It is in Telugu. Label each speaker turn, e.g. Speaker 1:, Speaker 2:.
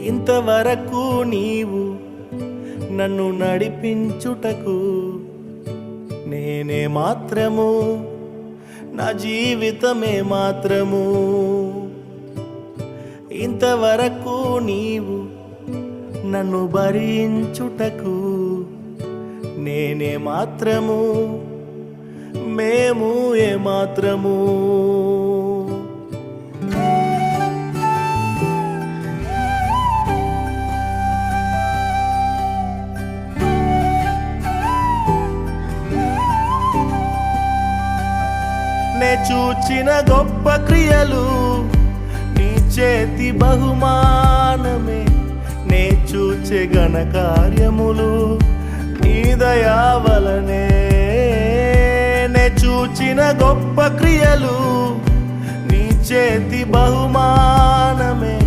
Speaker 1: ఇంతవరకు నీవు నన్ను నడిపించుటకు నేనే మాత్రము, నా జీవితమే మాత్రము. ఇంతవరకు నీవు నన్ను భరించుటకు నేనే మాత్రము, మేము ఏ మాత్రము. నే చూచిన గొప్ప క్రియలు నీ చేతి బహుమానమే, నే చూచే ఘన కార్యములు నీ దయా వలనే. నే చూచిన గొప్ప క్రియలు నీ చేతి బహుమానమే,